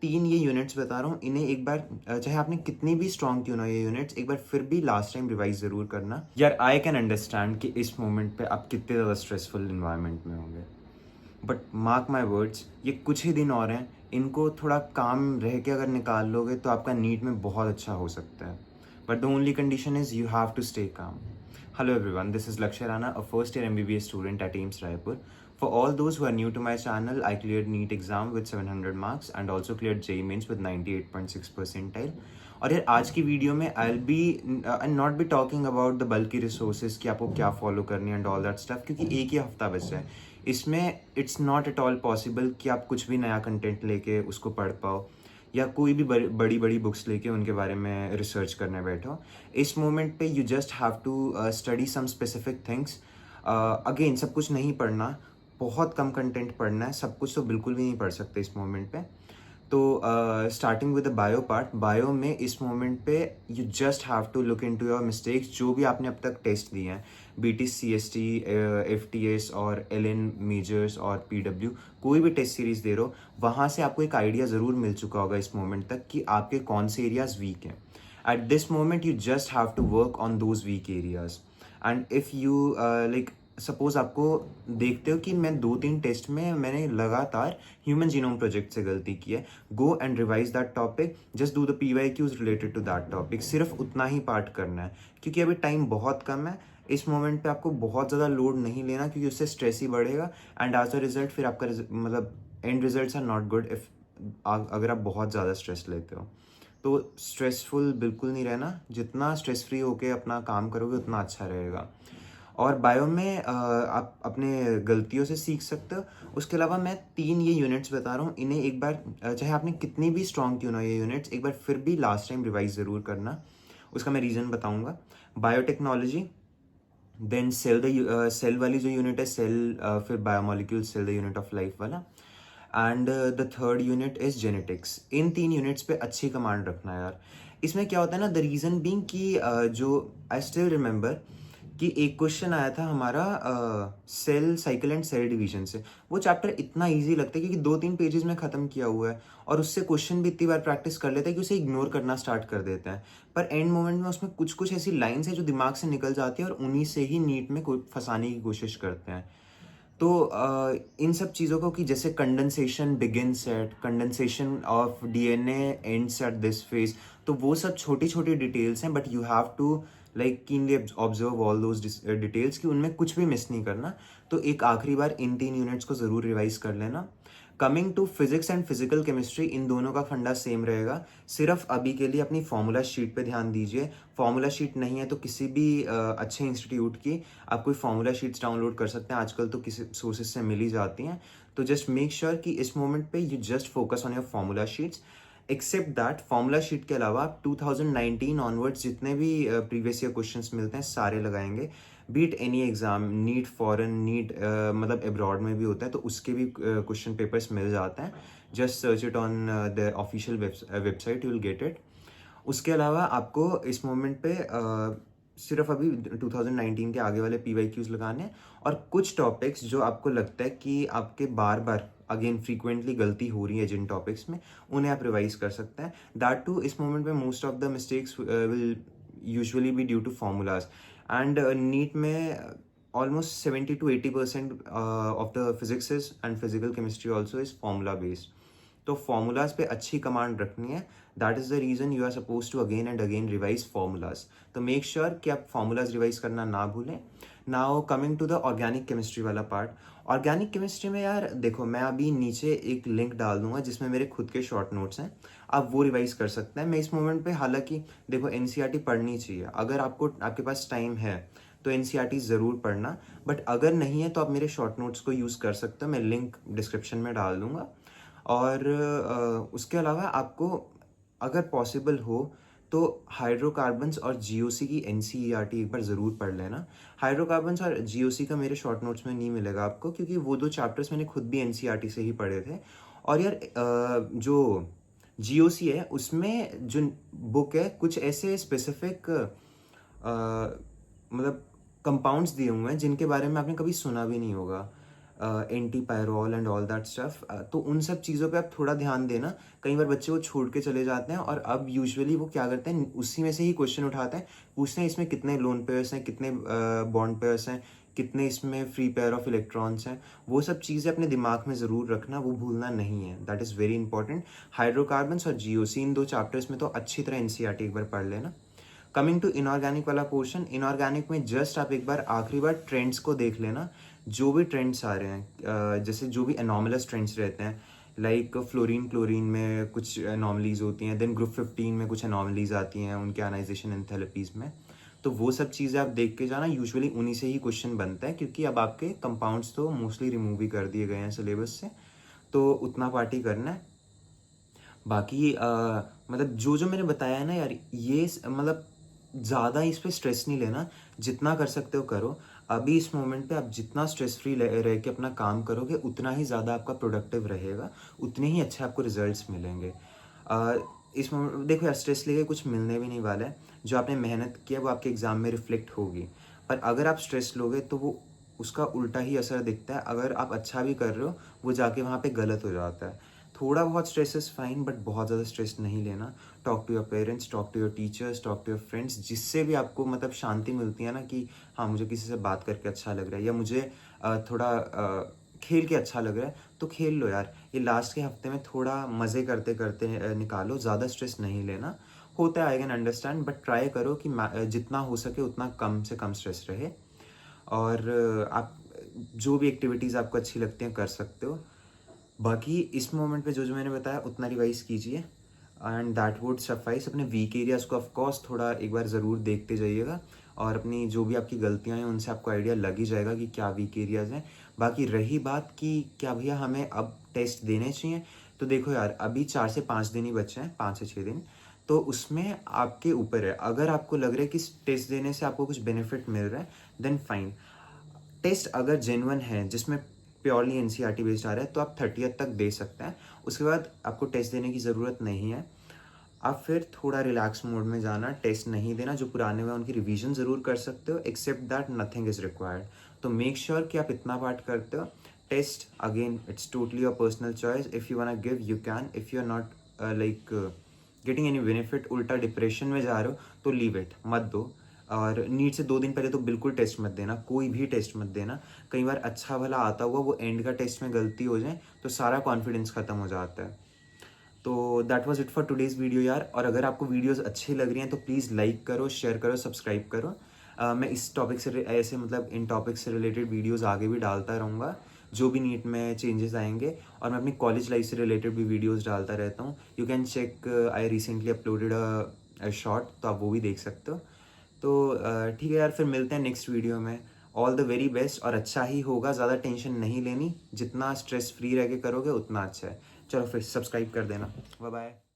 तीन ये यूनिट्स बता रहा हूँ, इन्हें एक बार चाहे आपने कितनी भी स्ट्रॉन्ग क्यों ना हो ये यूनिट्स, एक बार फिर भी लास्ट टाइम रिवाइज ज़रूर करना। यार आई कैन अंडरस्टैंड कि इस मोमेंट पे आप कितने ज़्यादा स्ट्रेसफुल इन्वायरमेंट में होंगे, बट मार्क माई वर्ड्स, ये कुछ ही दिन और हैं, इनको थोड़ा काम रह के अगर निकाल लोगे तो आपका नीट में बहुत अच्छा हो सकता है। But the only condition is you have to stay calm. Hello everyone, this is Lakshya Rana, a first year MBBS student at AIIMS Raipur. For all those who are new to my channel, I cleared NEET exam with 700 marks and also cleared JEE Mains with 98.6 percentile. और यार आज की video में I'll not be talking about the bulky resources कि आपको क्या follow करनी है and all that stuff, क्योंकि एक ही हफ्ता बचा है इसमें. It's not at all possible कि आप कुछ भी नया कंटेंट लेके उसको पढ़ पाओ या कोई भी बड़ी बड़ी बुक्स लेके उनके बारे में रिसर्च करने बैठो. इस मोमेंट पे you just have to study some specific things. Again सब कुछ नहीं पढ़ना, बहुत कम कंटेंट पढ़ना है, सब कुछ तो बिल्कुल भी नहीं पढ़ सकते इस मोमेंट पे. तो starting with the bio part, bio में इस मोमेंट पे you just have to look into your mistakes. जो भी आपने अब तक टेस्ट दिए हैं, BT CST, FTS और LN मेजर्स और PW, कोई भी टेस्ट सीरीज दे रहे हो, वहाँ से आपको एक आइडिया ज़रूर मिल चुका होगा इस मोमेंट तक कि आपके कौन से एरियाज वीक हैं. At this moment you just have to work on those weak areas. And if you suppose आपको देखते हो कि मैं 2-3 टेस्ट में मैंने लगातार ह्यूमन जीनोम प्रोजेक्ट से गलती की है, go and revise that topic, just do the PYQs related to that topic. सिर्फ उतना ही पार्ट करना है क्योंकि अभी टाइम बहुत कम है. इस मोमेंट पे आपको बहुत ज़्यादा लोड नहीं लेना क्योंकि उससे स्ट्रेस ही बढ़ेगा एंड एज अ रिजल्ट फिर आपका मतलब and results are not good if अगर आप बहुत ज़्यादा स्ट्रेस लेते हो. तो स्ट्रेसफुल बिल्कुल नहीं रहना, जितना स्ट्रेस फ्री होके अपना काम करोगे उतना अच्छा रहेगा. और बायो में आप अपने गलतियों से सीख सकते हो. उसके अलावा मैं 3 ये यूनिट्स बता रहा हूँ, इन्हें एक बार चाहे आपने कितनी भी स्ट्रॉन्ग क्यों ना हो ये यूनिट्स, एक बार फिर भी लास्ट टाइम रिवाइज ज़रूर करना. उसका मैं रीज़न बताऊँगा. बायोटेक्नोलॉजी, देन सेल वाली जो यूनिट है सेल, फिर biomolecule, cell the unit of life वाला, and the third unit is genetics. इन 3 यूनिट्स पे अच्छी कमांड रखना यार. इसमें क्या होता है ना, द रीज़न बीइंग कि जो आई स्टिल रिमेंबर कि एक क्वेश्चन आया था हमारा cell cycle and cell division से. वो चैप्टर इतना इजी लगता है क्योंकि 2-3 पेजेस में ख़त्म किया हुआ है और उससे क्वेश्चन भी इतनी बार प्रैक्टिस कर लेते हैं कि उसे इग्नोर करना स्टार्ट कर देते हैं. पर एंड मोमेंट में उसमें कुछ कुछ ऐसी लाइन्स हैं जो दिमाग से निकल जाती है और उन्हीं से ही नीट में कोई फंसाने की कोशिश करते हैं. तो इन सब चीज़ों को कि जैसे condensation begins at, condensation of DNA ends at this phase, तो वो सब छोटी छोटी डिटेल्स हैं, but you have to like keenly observe all those details कि उनमें कुछ भी मिस नहीं करना. तो एक आखिरी बार इन 3 यूनिट्स को ज़रूर रिवाइज कर लेना. Coming to physics and physical chemistry, इन दोनों का फंडा सेम रहेगा. सिर्फ अभी के लिए अपनी फॉर्मूला शीट पे ध्यान दीजिए. फॉर्मूला शीट नहीं है तो किसी भी अच्छे इंस्टीट्यूट की आप कोई फॉर्मूला शीट्स डाउनलोड कर सकते हैं, आजकल तो किसी सोर्सेज से मिल ही जाती हैं. तो जस्ट मेक श्योर कि इस मोमेंट पे you just focus on your formula sheets. Except that formula sheet के अलावा 2019 ऑनवर्ड्स जितने भी प्रीवियस ईयर क्वेश्चंस मिलते हैं सारे लगाएंगे. Beat any exam, NEET foreign, NEET मतलब एब्रॉड में भी होता है तो उसके भी क्वेश्चन पेपर्स मिल जाते हैं. Just search it on the official website, you will get it. उसके अलावा आपको इस मोमेंट पे सिर्फ अभी 2019 के आगे वाले PYQs लगाने हैं और कुछ टॉपिक्स जो आपको लगता है कि आपके बार बार अगेन फ्रीक्वेंटली गलती हो रही है जिन टॉपिक्स में, उन्हें आप रिवाइज कर सकते हैं. दैट टू इस मोमेंट पे most of the mistakes will usually be due to formulas. And NEET में almost 70-80% of the physics and physical chemistry also is formula based. तो फॉर्मूलाज पे अच्छी कमांड रखनी है. That is the reason you are suppose to again and again revise formulas. तो make sure कि आप formulas revise करना ना भूलें. Now coming to the organic chemistry वाला पार्ट. ऑर्गेनिक केमिस्ट्री में यार देखो, मैं अभी नीचे एक लिंक डाल दूंगा जिसमें मेरे खुद के शॉर्ट नोट्स हैं, आप वो रिवाइज कर सकते हैं. मैं इस मोमेंट पे हालांकि देखो NCERT पढ़नी चाहिए, अगर आपके पास टाइम है तो NCERT ज़रूर पढ़ना, बट अगर नहीं है तो आप मेरे शॉर्ट नोट्स को यूज़ कर सकते हो. मैं लिंक डिस्क्रिप्शन में डाल दूंगा. और उसके अलावा आपको अगर पॉसिबल हो तो हाइड्रोकार्बन्स और GOC की NCERT एक बार ज़रूर पढ़ लेना. हाइड्रोकार्बन्स और GOC का मेरे शॉर्ट नोट्स में नहीं मिलेगा आपको क्योंकि वो 2 चैप्टर्स मैंने खुद भी NCERT से ही पढ़े थे. और यार जो GOC है उसमें जो बुक है कुछ ऐसे स्पेसिफिक मतलब कंपाउंड्स दिए हुए हैं जिनके बारे में आपने कभी सुना भी नहीं होगा. Anti pyrrole and all that stuff. तो उन सब चीज़ों पे आप थोड़ा ध्यान देना। कई बार बच्चे वो छोड़ के चले जाते हैं और अब यूजुअली वो क्या करते हैं, उसी में से ही क्वेश्चन उठाते हैं, पूछते हैं इसमें कितने लोन पेयर्स हैं, कितने बॉन्ड पेयर्स हैं, कितने इसमें फ्री पेयर ऑफ इलेक्ट्रॉन्स हैं। वो सब चीज़ें अपने दिमाग में ज़रूर रखना, वो भूलना नहीं है, that is very important. Hydrocarbons और जीओसी, इन 2 चैप्टर्स में तो अच्छी तरह एनसीईआरटी एक बार पढ़ लेना। कमिंग टू इनऑर्गेनिक वाला पोर्शन, इनऑर्गेनिक में जस्ट आप एक बार आखिरी बार ट्रेंड्स को देख लेना। जो भी ट्रेंड्स आ रहे हैं, जैसे जो भी एनॉमलस ट्रेंड्स रहते हैं, लाइक फ्लोरीन क्लोरीन में कुछ एनॉमलीज होती हैं, देन ग्रुप 15 में कुछ एनॉमलीज आती हैं उनके आयनाइजेशन एंथैल्पीज में। तो वो सब चीज़ें आप देख के जाना, यूजुअली उन्हीं से ही क्वेश्चन बनता है, क्योंकि अब आपके कंपाउंड्स तो मोस्टली रिमूव ही कर दिए गए हैं सिलेबस से, तो उतना पार्ट ही करना है। बाकी मतलब जो जो मैंने बताया है ना यार, ये मतलब ज़्यादा इस पे स्ट्रेस नहीं लेना, जितना कर सकते हो करो। अभी इस मोमेंट पे आप जितना स्ट्रेस फ्री रह के अपना काम करोगे, उतना ही ज़्यादा आपका प्रोडक्टिव रहेगा, उतने ही अच्छे आपको रिजल्ट्स मिलेंगे। इस मोमेंट देखो यार, स्ट्रेस लेके कुछ मिलने भी नहीं वाला है। जो आपने मेहनत किया वो आपके एग्ज़ाम में रिफ्लेक्ट होगी, पर अगर आप स्ट्रेस लोगे तो वो उसका उल्टा ही असर दिखता है। अगर आप अच्छा भी कर रहे हो, वो जाके वहाँ पे गलत हो जाता है। थोड़ा बहुत स्ट्रेस इज़ फाइन, बट बहुत ज़्यादा स्ट्रेस नहीं लेना। Talk to your parents, talk to your teachers, talk to your friends, जिससे भी आपको मतलब शांति मिलती है ना, कि हाँ मुझे किसी से बात करके अच्छा लग रहा है, या मुझे थोड़ा खेल के अच्छा लग रहा है, तो खेल लो यार। ये लास्ट के हफ्ते में थोड़ा मज़े करते करते निकालो, ज़्यादा स्ट्रेस नहीं लेना। होता है, I can understand, but try करो कि जितना हो सके उतना कम से कम स्ट्रेस रहे। और आप जो भी एक्टिविटीज़ आपको अच्छी लगती हैं कर सकते हो। बाकी इस मोमेंट पे जो जो मैंने बताया उतना रिवाइज कीजिए, एंड दैट वुड सफाइस। अपने वीक एरियाज़ को ऑफकोर्स थोड़ा एक बार ज़रूर देखते जाइएगा, और अपनी जो भी आपकी गलतियां हैं उनसे आपको आइडिया लग ही जाएगा कि क्या वीक एरियाज़ हैं। बाकी रही बात कि क्या भैया हमें अब टेस्ट देने चाहिए, तो देखो यार, अभी 4 से 5 दिन ही बचे हैं, 5 से 6 दिन, तो उसमें आपके ऊपर है। अगर आपको लग रहा है कि टेस्ट देने से आपको कुछ बेनिफिट मिल रहा है, देन फाइन। टेस्ट अगर जेन्युइन है, जिसमें प्योरली एनसीईआरटी बेस्ड आ रहा है, तो आप 30th तक दे सकते हैं। उसके बाद आपको टेस्ट देने की ज़रूरत नहीं है। आप फिर थोड़ा रिलैक्स मोड में जाना, टेस्ट नहीं देना। जो पुराने हुए उनकी रिवीजन ज़रूर कर सकते हो, except that nothing is required. तो मेक श्योर कि आप इतना पार्ट करते हो। Test again, it's totally your personal choice. If you want give you can, if you are not like getting any benefit, उल्टा डिप्रेशन में जा रहे हो, तो लीव इट, मत दो। और नीट से 2 दिन पहले तो बिल्कुल टेस्ट मत देना, कोई भी टेस्ट मत देना। कई बार अच्छा भला आता हुआ वो एंड का टेस्ट में गलती हो जाए तो सारा कॉन्फिडेंस खत्म हो जाता है। तो that was it for today's video यार। और अगर आपको वीडियोस अच्छी लग रही हैं तो प्लीज़ लाइक करो, शेयर करो, सब्सक्राइब करो। मैं इस टॉपिक से ऐसे मतलब इन टॉपिक से रिलेटेड वीडियोस आगे भी डालता रहूँगा, जो भी नीट में चेंजेस आएंगे। और मैं अपनी कॉलेज लाइफ से रिलेटेड भी वीडियोस डालता रहता हूँ। You can check, I recently uploaded a short, तो आप वो भी देख सकते हो। तो ठीक है यार, फिर मिलते हैं नेक्स्ट वीडियो में। ऑल द वेरी बेस्ट, और अच्छा ही होगा, ज़्यादा टेंशन नहीं लेनी। जितना स्ट्रेस फ्री रह के करोगे उतना अच्छा है। चलो फिर सब्सक्राइब कर देना। Bye bye.